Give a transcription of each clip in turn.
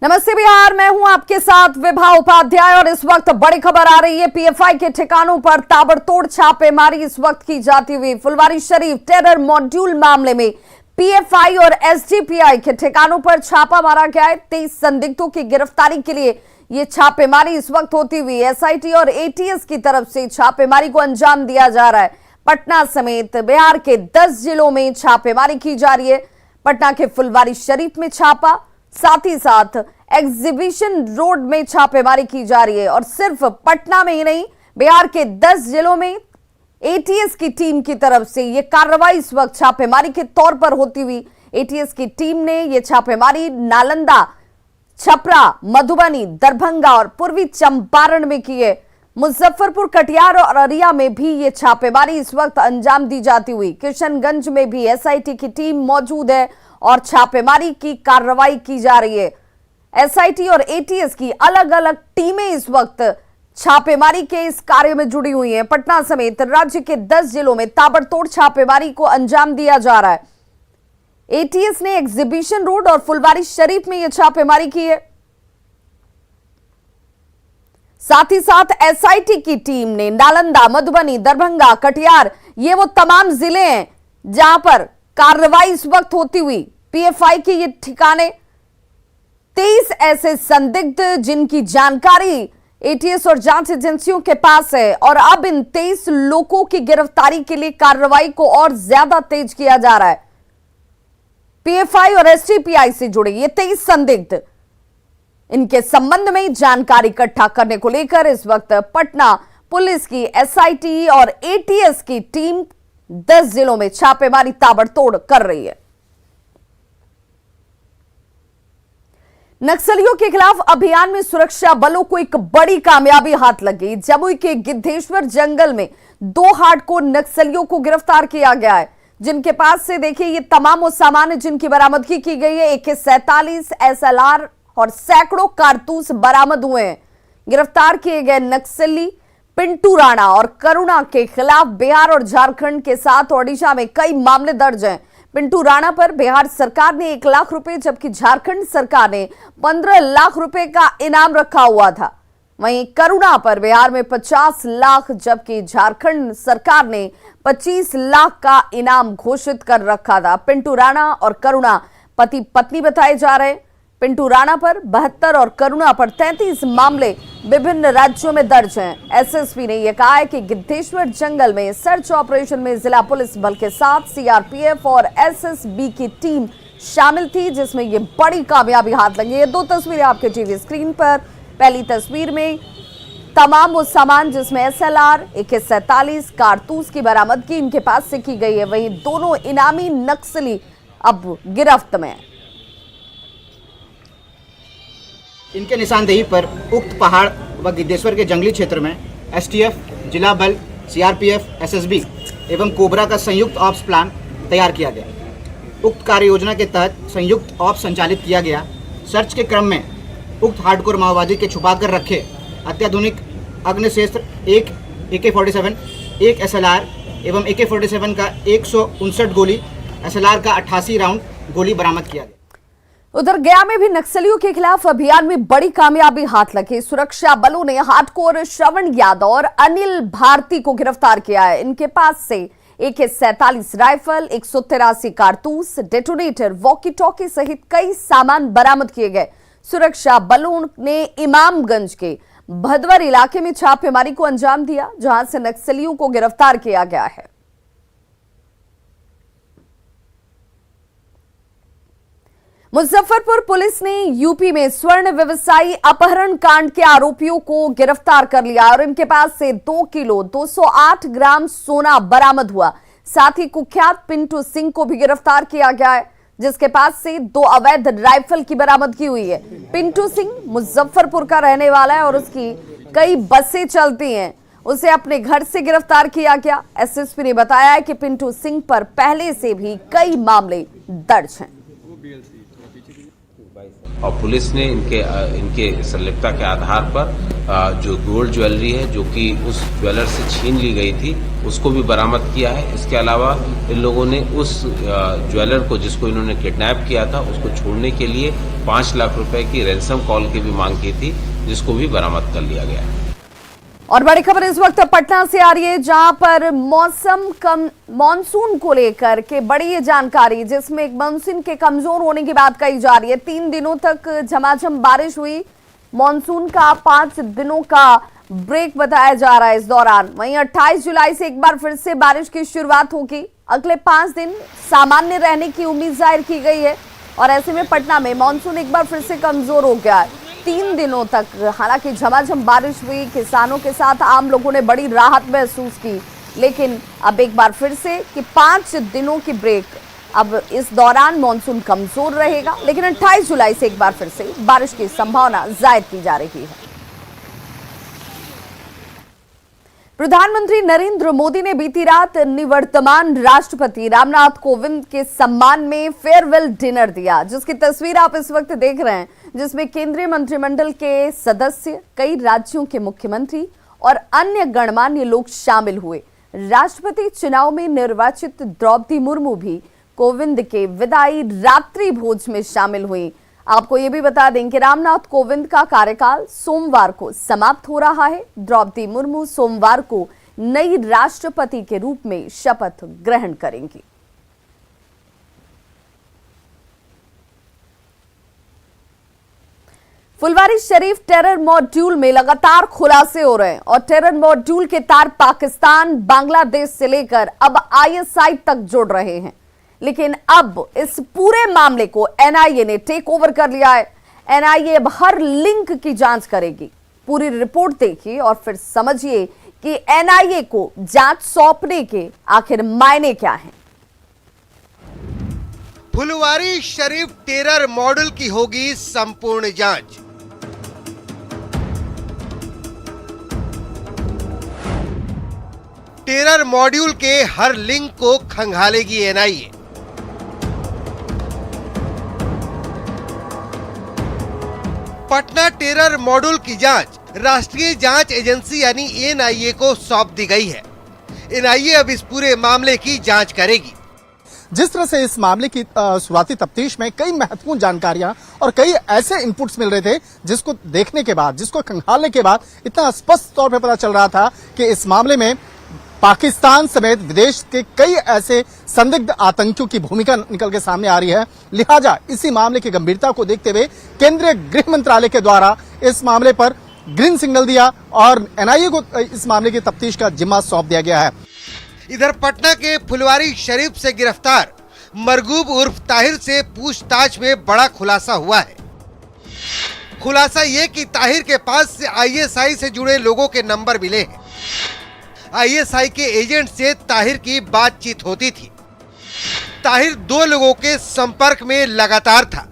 नमस्ते बिहार, मैं हूं आपके साथ विभा उपाध्याय और इस वक्त बड़ी खबर आ रही है। पीएफआई के ठिकानों पर ताबड़तोड़ छापेमारी इस वक्त की जाती हुई। फुलवारीशरीफ टेरर मॉड्यूल मामले में पीएफआई और एसडीपीआई के ठिकानों पर छापा मारा गया है। 23 संदिग्धों की गिरफ्तारी के लिए ये छापेमारी इस वक्त होती हुई एसआईटी और एटीएस की तरफ से छापेमारी को अंजाम दिया जा रहा है। पटना समेत बिहार के 10 जिलों में छापेमारी की जा रही है। पटना के फुलवारीशरीफ में छापा, साथ ही साथ एग्जीबिशन रोड में छापेमारी की जा रही है। और सिर्फ पटना में ही नहीं, बिहार के 10 जिलों में एटीएस की टीम की तरफ से यह कार्रवाई इस वक्त छापेमारी के तौर पर होती हुई। एटीएस की टीम ने यह छापेमारी नालंदा, छपरा, मधुबनी, दरभंगा और पूर्वी चंपारण में की है। मुजफ्फरपुर, कटिहार और अररिया में भी ये छापेमारी इस वक्त अंजाम दी जाती हुई। किशनगंज में भी एसआईटी की टीम मौजूद है और छापेमारी की कार्रवाई की जा रही है। एसआईटी और एटीएस की अलग अलग टीमें इस वक्त छापेमारी के इस कार्य में जुड़ी हुई हैं। पटना समेत राज्य के 10 जिलों में ताबड़तोड़ छापेमारी को अंजाम दिया जा रहा है। एटीएस ने एग्जीबिशन रोड और फुलवारीशरीफ में यह छापेमारी की है। साथ ही साथ एसआईटी की टीम ने नालंदा, मधुबनी, दरभंगा, कटिहार, ये वो तमाम जिले हैं जहां पर कार्रवाई इस वक्त होती हुई। पीएफआई के ये ठिकाने 23 ऐसे संदिग्ध जिनकी जानकारी एटीएस और जांच एजेंसियों के पास है और अब इन 23 लोगों की गिरफ्तारी के लिए कार्रवाई को और ज्यादा तेज किया जा रहा है। पीएफआई और एसडीपीआई से जुड़े ये 23 संदिग्ध, इनके संबंध में जानकारी इकट्ठा करने को लेकर इस वक्त पटना पुलिस की एसआईटी और एटीएस की टीम 10 जिलों में छापेमारी ताबड़तोड़ कर रही है। नक्सलियों के खिलाफ अभियान में सुरक्षा बलों को एक बड़ी कामयाबी हाथ लगी। जमुई के गिद्धेश्वर जंगल में 2 हार्डकोर नक्सलियों को गिरफ्तार किया गया है, जिनके पास से देखिए ये तमाम वो सामान जिनकी बरामदगी की गई है। AK-47 SLR और सैकड़ों कारतूस बरामद हुए हैं। गिरफ्तार किए गए नक्सली पिंटू राणा और करुणा के खिलाफ बिहार और झारखंड के साथ ओडिशा में कई मामले दर्ज हैं। पिंटू राणा पर बिहार सरकार ने 1 लाख रुपए, जबकि झारखंड सरकार ने 15 लाख रुपए का इनाम रखा हुआ था। वहीं करुणा पर बिहार में 50 लाख, जबकि झारखंड सरकार ने 25 लाख का इनाम घोषित कर रखा था। पिंटू राणा और करुणा पति पत्नी बताए जा रहे हैं। पिंटू राणा पर 72 और करुणा पर 33 मामले विभिन्न राज्यों में दर्ज हैं। एसएसपी ने यह कहा है कि गिद्धेश्वर जंगल में सर्च ऑपरेशन में जिला पुलिस बल के साथ सीआरपीएफ और एसएसबी की टीम शामिल थी, जिसमें यह बड़ी कामयाबी हाथ लगी। ये 2 तस्वीरें आपके टीवी स्क्रीन पर। पहली तस्वीर में तमाम वो सामान जिसमें SLR, AK-47 कारतूस की बरामदगी इनके पास से की गई है। वहीं दोनों इनामी नक्सली अब गिरफ्त में है। इनके निशानदेही पर उक्त पहाड़ व गिद्धेश्वर के जंगली क्षेत्र में एसटीएफ, जिला बल, सीआरपीएफ, एसएसबी एवं कोबरा का संयुक्त ऑप्स प्लान तैयार किया गया। उक्त कार्य योजना के तहत संयुक्त ऑप्स संचालित किया गया। सर्च के क्रम में उक्त हार्डकोर माओवादी के छुपाकर रखे अत्याधुनिक अग्निशस्त्र 1 AK-47, 1 SLR एवं AK-47 का 159 गोली, SLR का 88 राउंड गोली बरामद किया गया। उधर गया में भी नक्सलियों के खिलाफ अभियान में बड़ी कामयाबी हाथ लगी। सुरक्षा बलों ने हार्डकोर श्रवण यादव और अनिल भारती को गिरफ्तार किया है। इनके पास से AK-47 राइफल, 183 कारतूस, डेटोनेटर, वॉकी टॉकी सहित कई सामान बरामद किए गए। सुरक्षा बलों ने इमामगंज के भदवर इलाके में छापेमारी को अंजाम दिया, जहां से नक्सलियों को गिरफ्तार किया गया है। मुजफ्फरपुर पुलिस ने यूपी में स्वर्ण व्यवसायी अपहरण कांड के आरोपियों को गिरफ्तार कर लिया और इनके पास से 2 किलो 208 ग्राम सोना बरामद हुआ। साथ ही कुख्यात पिंटू सिंह को भी गिरफ्तार किया गया है, जिसके पास से 2 अवैध राइफल की बरामदगी हुई है। पिंटू सिंह मुजफ्फरपुर का रहने वाला है और उसकी कई बसें चलती हैं। उसे अपने घर से गिरफ्तार किया गया। एसएसपी ने बताया है कि पिंटू सिंह पर पहले से भी कई मामले दर्ज हैं। और पुलिस ने इनके संलिप्तता के आधार पर जो गोल्ड ज्वेलरी है जो कि उस ज्वेलर से छीन ली गई थी उसको भी बरामद किया है। इसके अलावा इन लोगों ने उस ज्वेलर को जिसको इन्होंने किडनैप किया था उसको छोड़ने के लिए 5 लाख रुपए की रैंसम कॉल की भी मांग की थी, जिसको भी बरामद कर लिया गया है। और बड़ी खबर इस वक्त पटना से आ रही है, जहां पर मॉनसून को लेकर के बड़ी ये जानकारी, जिसमें एक मानसून के कमजोर होने की बात कही जा रही है। 3 दिनों तक झमाझम बारिश हुई, मानसून का 5 दिनों का ब्रेक बताया जा रहा है इस दौरान। वहीं 28 जुलाई से एक बार फिर से बारिश की शुरुआत होगी। अगले 5 दिन सामान्य रहने की उम्मीद जाहिर की गई है और ऐसे में पटना में मानसून एक बार फिर से कमजोर हो गया है। 3 दिनों तक हालांकि झमाझम बारिश हुई, किसानों के साथ आम लोगों ने बड़ी राहत महसूस की, लेकिन अब एक बार फिर से कि 5 दिनों की ब्रेक, अब इस दौरान मानसून कमजोर रहेगा, लेकिन 28 जुलाई से एक बार फिर से बारिश की संभावना जाहिर की जा रही है। प्रधानमंत्री नरेंद्र मोदी ने बीती रात निवर्तमान राष्ट्रपति रामनाथ कोविंद के सम्मान में फेयरवेल डिनर दिया, जिसकी तस्वीर आप इस वक्त देख रहे हैं, जिसमें केंद्रीय मंत्रिमंडल के सदस्य, कई राज्यों के मुख्यमंत्री और अन्य गणमान्य लोग शामिल हुए। राष्ट्रपति चुनाव में निर्वाचित द्रौपदी मुर्मू भी कोविंद के विदाई रात्रि भोज में शामिल हुई। आपको ये भी बता दें कि रामनाथ कोविंद का कार्यकाल सोमवार को समाप्त हो रहा है। द्रौपदी मुर्मू सोमवार को नई राष्ट्रपति के रूप में शपथ ग्रहण करेंगी। फुलवारी शरीफ टेरर मॉड्यूल में लगातार खुलासे हो रहे हैं और टेरर मॉड्यूल के तार पाकिस्तान, बांग्लादेश से लेकर अब आईएसआई तक जुड़ रहे हैं। लेकिन अब इस पूरे मामले को एनआईए ने टेक ओवर कर लिया है। एनआईए अब हर लिंक की जांच करेगी। पूरी रिपोर्ट देखिए और फिर समझिए कि एनआईए को जांच सौंपने के आखिर मायने क्या हैं। फुलवारी शरीफ टेरर मॉडल की होगी संपूर्ण जांच। टेरर मॉड्यूल के हर लिंक को खंगालेगी एनआईए। पटना टेरर मॉड्यूल की जांच राष्ट्रीय जांच एजेंसी यानी एनआईए को सौंप दी गई है। एनआईए अब इस पूरे मामले की जांच करेगी। जिस तरह से इस मामले की शुरुआती तफ्तीश में कई महत्वपूर्ण जानकारियां और कई ऐसे इनपुट्स मिल रहे थे जिसको देखने के बाद, जिसको खंगालने के बाद इतना स्पष्ट तौर पर पता चल रहा था कि इस मामले में पाकिस्तान समेत विदेश के कई ऐसे संदिग्ध आतंकियों की भूमिका निकल के सामने आ रही है। लिहाजा इसी मामले की गंभीरता को देखते हुए केंद्रीय गृह मंत्रालय के द्वारा इस मामले पर ग्रीन सिग्नल दिया और एनआईए को इस मामले की तफ्तीश का जिम्मा सौंप दिया गया है। इधर पटना के फुलवारी शरीफ से गिरफ्तार मरगूब उर्फ ताहिर से पूछताछ में बड़ा खुलासा हुआ है। खुलासा ये कि ताहिर के पास से आईएसआई से जुड़े लोगों के नंबर मिले हैं। आईएसआई के एजेंट से ताहिर की बातचीत होती थी। ताहिर 2 लोगों के संपर्क में लगातार था।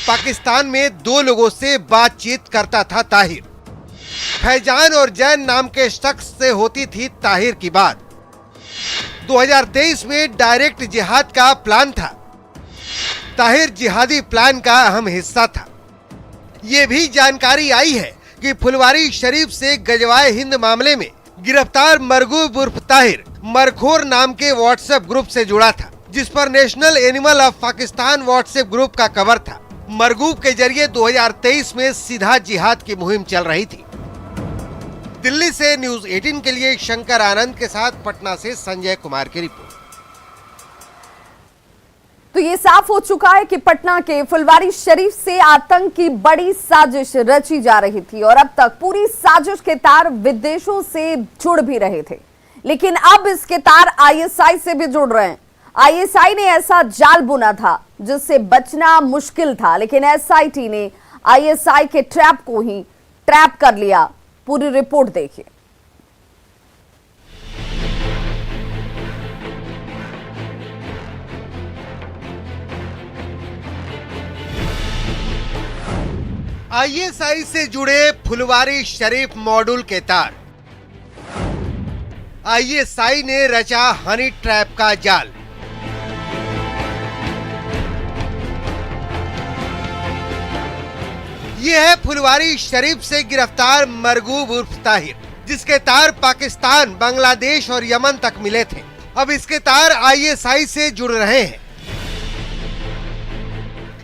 पाकिस्तान में 2 लोगों से बातचीत करता था ताहिर। फैजान और जैन नाम के शख्स से होती थी ताहिर की बात। 2023 में डायरेक्ट जिहाद का प्लान था। ताहिर जिहादी प्लान का अहम हिस्सा था। ये भी जानकारी आई है कि फुलवारी शरीफ से गजवाए हिंद मामले में गिरफ्तार मरगूब उर्फ ताहिर मरखोर नाम के व्हाट्सएप ग्रुप से जुड़ा था, जिस पर national animal of Pakistan WhatsApp group का कवर था। मरगूब के जरिए 2023 में सीधा जिहाद की मुहिम चल रही थी। दिल्ली से न्यूज 18 के लिए शंकर आनंद के साथ पटना से संजय कुमार की रिपोर्ट। तो ये साफ हो चुका है कि पटना के फुलवारी शरीफ से आतंक की बड़ी साजिश रची जा रही थी और अब तक पूरी साजिश के तार विदेशों से जुड़ भी रहे थे, लेकिन अब इसके तार आईएसआई से भी जुड़ रहे हैं। आईएसआई ने ऐसा जाल बुना था जिससे बचना मुश्किल था, लेकिन एसआईटी ने आईएसआई के ट्रैप को ही ट्रैप कर लिया। पूरी रिपोर्ट देखिए। आईएसआई से जुड़े फुलवारी शरीफ मॉड्यूल के तार। आईएसआई ने रचा हनी ट्रैप का जाल। ये है फुलवारी शरीफ से गिरफ्तार मरगूब उर्फ ताहिर, जिसके तार पाकिस्तान, बांग्लादेश और यमन तक मिले थे। अब इसके तार ISI से जुड़ रहे हैं।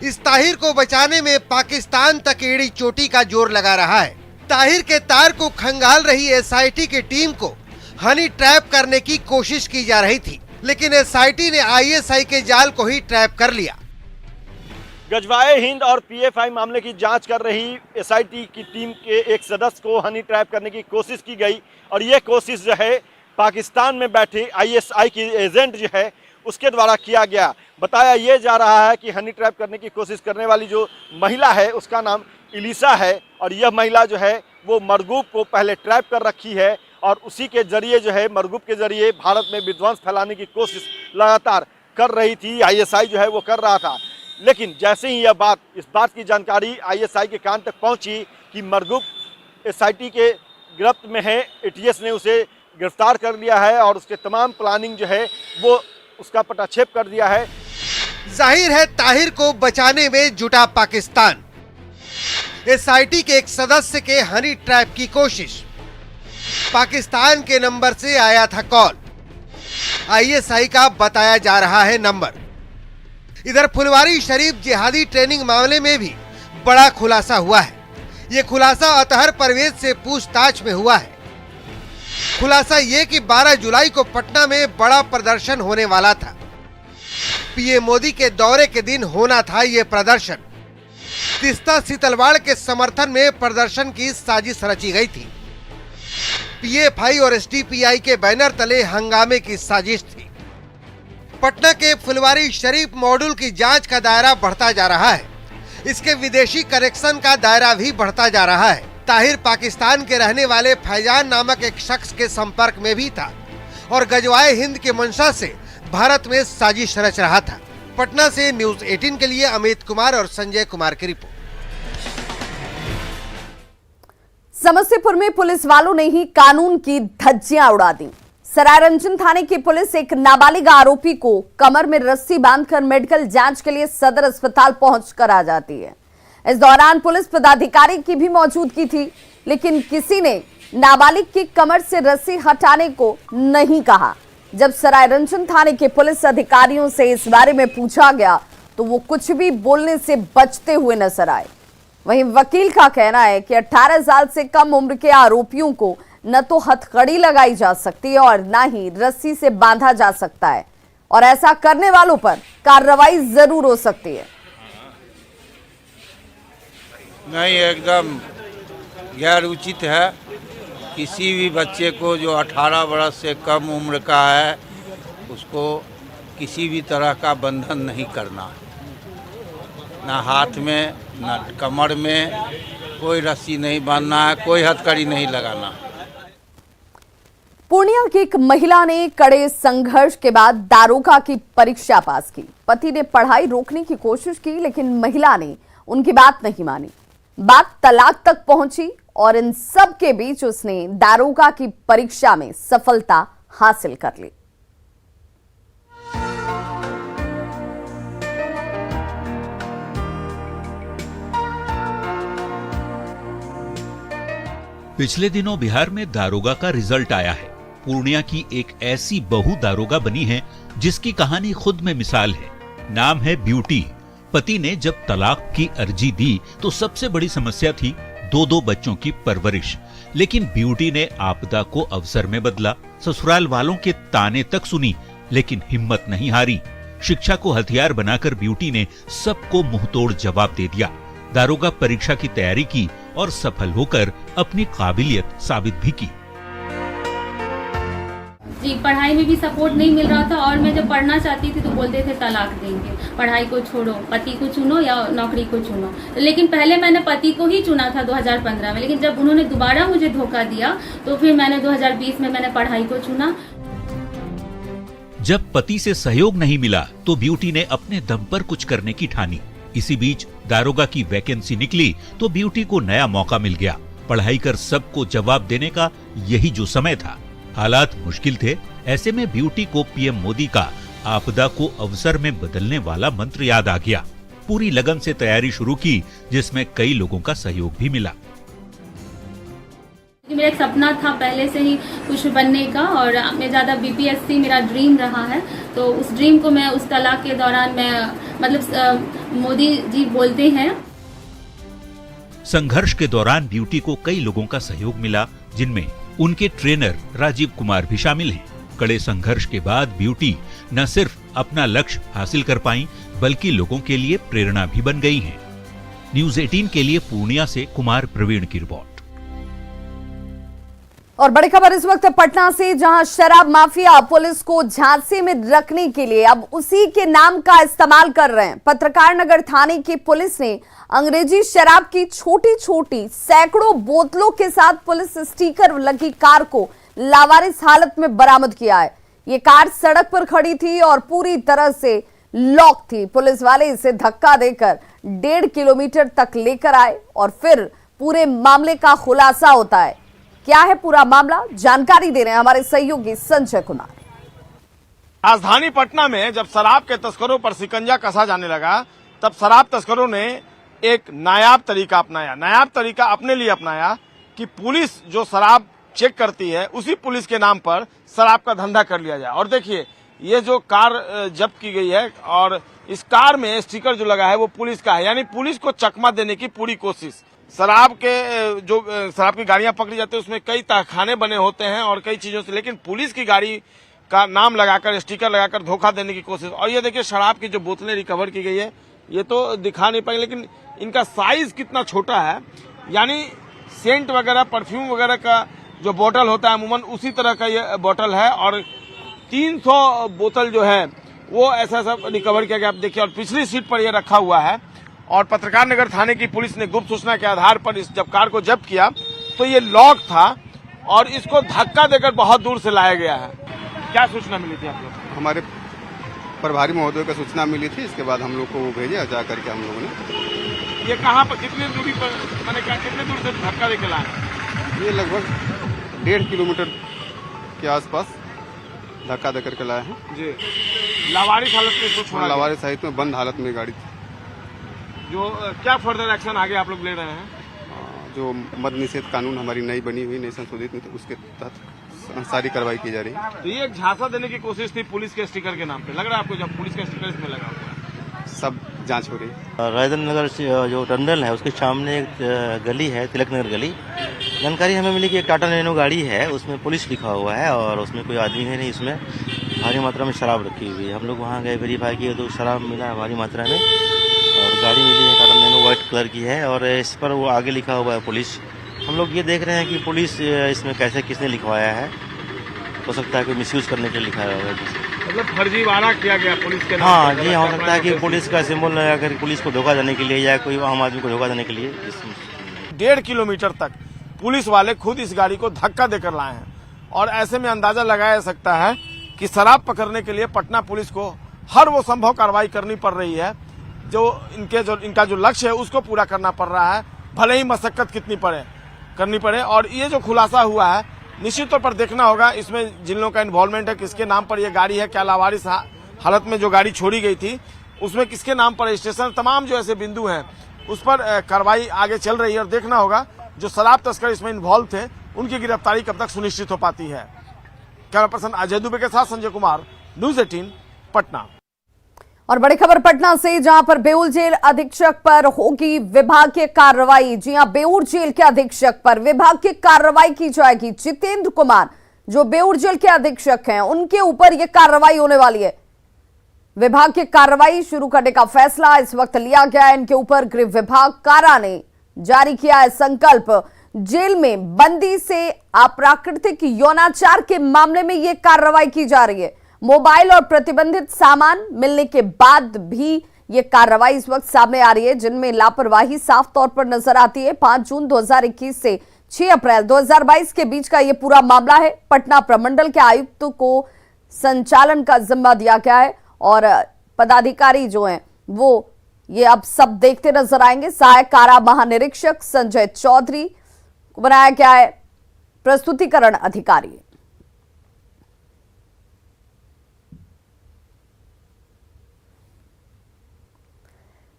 इस ताहिर को बचाने में पाकिस्तान तक एड़ी चोटी का जोर लगा रहा है। ताहिर के तार को खंगाल रही SIT की टीम को हनी ट्रैप करने की कोशिश की जा रही थी, लेकिन SIT ने ISI के जाल को ही ट्रैप कर लिया। गजवाए हिंद और PFI मामले की जांच कर रही SIT की टीम के एक सदस्य को हनी ट्रैप करने की कोशिश की गई और ये कोशिश जो है पाकिस्तान में बैठे ISI की एजेंट जो है उसके द्वारा किया गया। बताया ये जा रहा है कि हनी ट्रैप करने की कोशिश करने वाली जो महिला है उसका नाम इलिसा है और यह महिला जो है वो मरगूब को पहले ट्रैप कर रखी है और उसी के जरिए जो है मरगूब के जरिए भारत में विध्वंस फैलाने की कोशिश लगातार कर रही थी। ISI जो है वो कर रहा था, लेकिन जैसे ही इस बात की जानकारी ISI के कान तक पहुंची कि मरगूब SIT के गिरफ्त में है, ATS ने उसे गिरफ्तार कर लिया है और उसके तमाम प्लानिंग जो है वो उसका पटाक्षेप कर दिया है। जाहिर है ताहिर को बचाने में जुटा पाकिस्तान। SIT के एक सदस्य के हनी ट्रैप की कोशिश। पाकिस्तान के नंबर से आया था कॉल। ISI का बताया जा रहा है नंबर। इधर फुलवारी शरीफ जिहादी ट्रेनिंग मामले में भी बड़ा खुलासा हुआ है। ये खुलासा अतहर परवेज से पूछताछ में हुआ है। खुलासा ये कि 12 जुलाई को पटना में बड़ा प्रदर्शन होने वाला था। PM मोदी के दौरे के दिन होना था ये प्रदर्शन। तीस्ता सीतलवाड़ के समर्थन में प्रदर्शन की साजिश रची गई थी। PFI और SDPI के बैनर तले हंगामे की साजिश थी। पटना के फुलवारी शरीफ मॉड्यूल की जांच का दायरा बढ़ता जा रहा है। इसके विदेशी कनेक्शन का दायरा भी बढ़ता जा रहा है। ताहिर पाकिस्तान के रहने वाले फैजान नामक एक शख्स के संपर्क में भी था और गजवाए हिंद के मंशा से भारत में साजिश रच रहा था। पटना से न्यूज़ 18 के लिए अमित कुमार और संजय कुमार की रिपोर्ट। समस्तीपुर में पुलिस वालों ने ही कानून की धज्जियां उड़ा दी। सरायरंजन थाने की पुलिस एक नाबालिग आरोपी को कमर में रस्सी बांधकर मेडिकल जांच के लिए सदर अस्पताल पहुंचकर आ जाती है। इस दौरान पुलिस पदाधिकारी की भी मौजूदगी थी, लेकिन किसी ने नाबालिग की कमर से रस्सी हटाने को नहीं कहा। जब सरायरंजन थाने के पुलिस अधिकारियों से इस बारे में पूछा गया तो वो कुछ भी बोलने से बचते हुए नजर आए। वहीं वकील का कहना है कि 18 साल से कम उम्र के आरोपियों को न तो हथकड़ी लगाई जा सकती है और न ही रस्सी से बांधा जा सकता है और ऐसा करने वालों पर कार्रवाई जरूर हो सकती है। नहीं, एकदम गैर उचित है। किसी भी बच्चे को जो 18 वर्ष से कम उम्र का है उसको किसी भी तरह का बंधन नहीं करना, ना हाथ में ना कमर में कोई रस्सी नहीं बांधना है, कोई हथकड़ी नहीं लगाना। पूर्णिया की एक महिला ने कड़े संघर्ष के बाद दारोगा की परीक्षा पास की। पति ने पढ़ाई रोकने की कोशिश की, लेकिन महिला ने उनकी बात नहीं मानी। बात तलाक तक पहुंची और इन सब के बीच उसने दारोगा की परीक्षा में सफलता हासिल कर ली। पिछले दिनों बिहार में दारोगा का रिजल्ट आया है। पूर्णिया की एक ऐसी बहू दारोगा बनी है जिसकी कहानी खुद में मिसाल है। नाम है ब्यूटी। पति ने जब तलाक की अर्जी दी तो सबसे बड़ी समस्या थी 2 बच्चों की परवरिश, लेकिन ब्यूटी ने आपदा को अवसर में बदला। ससुराल वालों के ताने तक सुनी, लेकिन हिम्मत नहीं हारी। शिक्षा को हथियार बनाकर ब्यूटी ने सबको मुंहतोड़ जवाब दे दिया। दारोगा परीक्षा की तैयारी की और सफल होकर अपनी काबिलियत साबित भी की। जी, पढ़ाई में भी सपोर्ट नहीं मिल रहा था और मैं जब पढ़ना चाहती थी तो बोलते थे तलाक देंगे, पढ़ाई को छोड़ो, पति को चुनो या नौकरी को चुनो। लेकिन पहले मैंने पति को ही चुना था 2015 में, लेकिन जब उन्होंने दोबारा मुझे धोखा दिया तो फिर मैंने 2020 में मैंने पढ़ाई को चुना। जब पति से सहयोग नहीं मिला तो ब्यूटी ने अपने दम पर कुछ करने की ठानी। इसी बीच दारोगा की वैकेंसी निकली तो ब्यूटी को नया मौका मिल गया। पढ़ाई कर सबको जवाब देने का यही जो समय था। हालात मुश्किल थे, ऐसे में ब्यूटी को PM मोदी का आपदा को अवसर में बदलने वाला मंत्र याद आ गया। पूरी लगन से तैयारी शुरू की, जिसमें कई लोगों का सहयोग भी मिला। मेरा एक सपना था पहले से ही कुछ बनने का, और मैं ज़्यादा बीपीएससी मेरा ड्रीम रहा है। तो उस ड्रीम को मैं उस तलाक के दौरान मोदी जी बोलते हैं। संघर्ष के दौरान ब्यूटी को कई लोगों का सहयोग मिला, जिनमें उनके ट्रेनर राजीव कुमार भी शामिल हैं। कड़े संघर्ष के बाद ब्यूटी न सिर्फ अपना लक्ष्य हासिल कर पाई, बल्कि लोगों के लिए प्रेरणा भी बन गई हैं। न्यूज़ 18 के लिए पूर्णिया से कुमार प्रवीण की रिपोर्ट। और बड़ी खबर इस वक्त पटना से, जहां शराब माफिया पुलिस को झांसे में रखने के लिए अब उसी के नाम का इस्तेमाल कर रहे हैं। पत्रकार नगर थाने की पुलिस ने अंग्रेजी शराब की छोटी छोटी सैकड़ों बोतलों के साथ पुलिस स्टिकर लगी कार को लावारिस हालत में बरामद किया है। ये कार सड़क पर खड़ी थी और पूरी तरह से लॉक थी। पुलिस वाले इसे धक्का देकर 1.5 किलोमीटर तक लेकर आए और फिर पूरे मामले का खुलासा होता है। क्या है पूरा मामला, जानकारी दे रहे हैं हमारे सहयोगी संजय कुमार। राजधानी पटना में जब शराब के तस्करों पर शिकंजा कसा जाने लगा, तब शराब तस्करों ने एक नायाब तरीका अपनाया। नायाब तरीका अपने लिए अपनाया कि पुलिस जो शराब चेक करती है, उसी पुलिस के नाम पर शराब का धंधा कर लिया जाए। और देखिए, ये जो कार जब्त की गई है और इस कार में स्टिकर जो लगा है वो पुलिस का है, यानी पुलिस को चकमा देने की पूरी कोशिश। शराब की गाड़ियां पकड़ी जाती है, उसमें कई तहखाने बने होते हैं और कई चीजों से, लेकिन पुलिस की गाड़ी का नाम लगाकर, स्टिकर लगाकर धोखा देने की कोशिश। और ये देखिए, शराब की जो बोतलें रिकवर की गई है, ये तो दिखा नहीं पाएंगे, लेकिन इनका साइज कितना छोटा है, यानी सेंट वगैरह, परफ्यूम वगैरह का जो बोतल होता है अमूमन उसी तरह का ये बोतल है। और 300 बोतल जो है वो ऐसा सब रिकवर किया गया। आप देखिए, और पिछली सीट पर ये रखा हुआ है। और पत्रकार नगर थाने की पुलिस ने गुप्त सूचना के आधार पर जब कार को जब्त किया तो ये लॉक था और इसको धक्का देकर बहुत दूर से लाया गया है। क्या सूचना मिली थी आप लोग? हमारे प्रभारी महोदय को सूचना मिली थी, इसके बाद हम लोग को वो भेजा, जा करके हम लोगों ने। ये कहाँ पर, कितनी दूरी पर, मैंने कहा कितने दूर से धक्का देकर लाए? ये लगभग 1.5 किलोमीटर के आसपास धक्का देकर के लाए हैं जी। लावारिस हालत में इसको छोड़ा? लावारिस हालत में, बंद हालत में गाड़ी थी। जो क्या फर्दर एक्शन आगे आप लोग ले रहे हैं? जो मद निषेध कानून हमारी नई बनी हुई, नई संशोधित में, तो उसके तहत सारी कार्रवाई की जा रही है। तो ये एक झांसा देने की कोशिश थी पुलिस के स्टिकर के नाम पे, लग रहा है आपको? जब पुलिस का स्टिकर इसमें लगा हुआ है, सब जांच हो रही है। राजेंद्र नगर जो टंडल है उसके सामने एक गली है, तिलक नगर गली। जानकारी हमें मिली कि एक टाटा नैनो गाड़ी है, उसमें पुलिस लिखा हुआ है और उसमें कोई आदमी है नहीं, उसमें भारी मात्रा में शराब रखी हुई है। हम लोग वहाँ गए, वेरीफाई किए तो शराब मिला भारी मात्रा में, और गाड़ी मिली है टाटा नैनो व्हाइट कलर की है और इस पर वो आगे लिखा हुआ है पुलिस। हम लोग ये देख रहे हैं कि पुलिस इसमें कैसे किसने लिखवाया है, हो सकता है कि मिसयूज करने के लिए लिखा हुआ है, मतलब फर्जीवाड़ा किया गया पुलिस के नाम। हाँ जी, हो सकता है कि पुलिस का सिंबल लगाकर पुलिस को धोखा देने के लिए या कोई आम आदमी को धोखा देने के लिए। 1.5 किलोमीटर तक पुलिस वाले खुद इस गाड़ी को धक्का देकर लाए हैं और ऐसे में अंदाजा लगाया जा सकता है कि शराब पकड़ने के लिए पटना पुलिस को हर वो संभव कार्रवाई करनी पड़ रही है जो इनका जो लक्ष्य है उसको पूरा करना पड़ रहा है, भले ही मशक्कत कितनी करनी पड़े। और ये जो खुलासा हुआ है, निश्चित तौर पर देखना होगा इसमें जिन लोगों का इन्वॉल्वमेंट है, किसके नाम पर यह गाड़ी है, क्या लावारिस हालत में जो गाड़ी छोड़ी गई थी उसमें किसके नाम पर रजिस्ट्रेशन, तमाम जो ऐसे बिंदु हैं उस पर कार्रवाई आगे चल रही है। और देखना होगा जो शराब तस्कर इसमें इन्वॉल्व थे उनकी गिरफ्तारी कब तक सुनिश्चित हो पाती है। कैमरा पर्सन अजय दुबे के साथ संजय कुमार, न्यूज़ 18 पटना। और बड़ी खबर पटना से, जहां पर बेऊर जेल अधीक्षक पर होगी विभागीय कार्रवाई। जी हां, बेऊर जेल के अधीक्षक पर विभाग की कार्रवाई की जाएगी। जितेंद्र कुमार जो बेऊर जेल के अधीक्षक हैं, उनके ऊपर यह कार्रवाई होने वाली है। विभाग की कार्रवाई शुरू करने का फैसला इस वक्त लिया गया है। इनके ऊपर गृह विभाग कारा ने जारी किया है संकल्प। जेल में बंदी से अप्राकृतिक यौनाचार के मामले में यह कार्रवाई की जा रही है। मोबाइल और प्रतिबंधित सामान मिलने के बाद भी ये कार्रवाई इस वक्त सामने आ रही है, जिनमें लापरवाही साफ तौर पर नजर आती है। 5 जून 2021 से 6 अप्रैल 2022 के बीच का ये पूरा मामला है। पटना प्रमंडल के आयुक्त को संचालन का जिम्मा दिया गया है और पदाधिकारी जो हैं वो ये अब सब देखते नजर आएंगे। सहायक कारा महानिरीक्षक संजय चौधरी को बनाया गया है प्रस्तुतिकरण अधिकारी।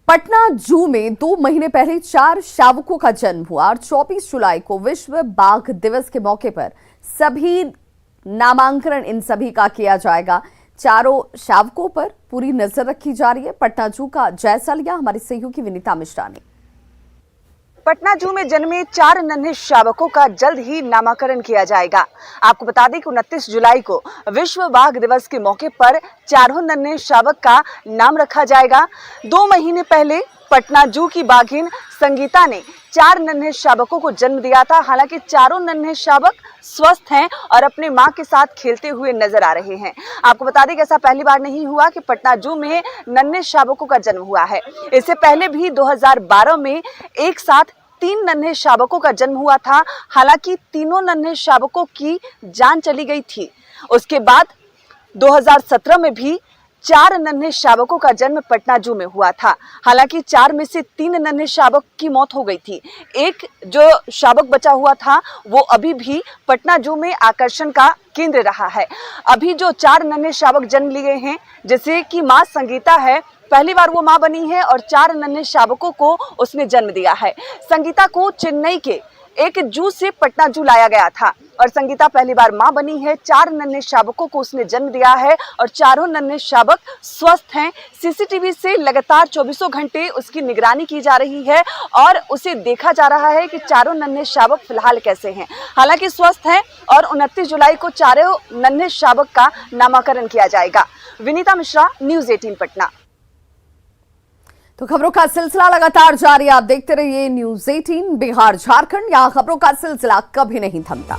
पटना जू में 2 महीने पहले 4 शावकों का जन्म हुआ और 24 जुलाई को विश्व बाघ दिवस के मौके पर सभी नामांकन इन सभी का किया जाएगा। चारों शावकों पर पूरी नजर रखी जा रही है। पटना जू का जायजा लिया हमारी सहयोगी विनीता मिश्रा ने। पटना जू में जन्मे 4 नन्हे शावकों का जल्द ही नामाकरण किया जाएगा। आपको बता दें कि 29 जुलाई को विश्व बाघ दिवस के मौके पर चारों नन्हे शावक का नाम रखा जाएगा। 2 महीने पहले पटना जू की बाघिन संगीता ने 4 नन्हे शावकों को जन्म दिया था। हालांकि चारों नन्हे शावक स्वस्थ हैं और अपने मां के साथ खेलते हुए नजर आ रहे हैं। आपको बता दें कि ऐसा पहली बार नहीं हुआ कि पटना जू में नन्हे शावकों का जन्म हुआ है। इससे पहले भी 2012 में एक साथ 3 नन्हे शावकों का जन्म हुआ था। हालांकि तीनों नन्हे शावकों की जान चली गई थी। उसके बाद 2017 में भी 4 नन्हे शावकों का जन्म पटना जू में हुआ था। हालांकि 4 में से 3 नन्हे शावक की मौत हो गई थी। एक जो शावक बचा हुआ था वो अभी भी पटना जू में आकर्षण का केंद्र रहा है। अभी जो 4 नन्हे शावक जन्म लिए हैं, जैसे कि मां संगीता है, पहली बार वो मां बनी है और 4 नन्हे शावकों को उसने जन्म दिया है। संगीता को चेन्नई के एक जू से पटना जू लाया गया था और संगीता पहली बार मां बनी है। 4 नन्हे शावकों को उसने जन्म दिया है और चारों नन्हे शावक स्वस्थ हैं। सीसीटीवी से लगातार 24 घंटे उसकी निगरानी की जा रही है और उसे देखा जा रहा है कि चारों नन्हे शावक फिलहाल कैसे हैं। हालांकि स्वस्थ हैं और 29 जुलाई को चारों नन्हे शावक का नामाकरण किया जाएगा। विनीता मिश्रा, न्यूज़ 18 पटना। तो खबरों का सिलसिला लगातार जारी, आप देखते रहिए न्यूज़ 18 बिहार झारखंड। यहाँ खबरों का सिलसिला कभी नहीं थमता।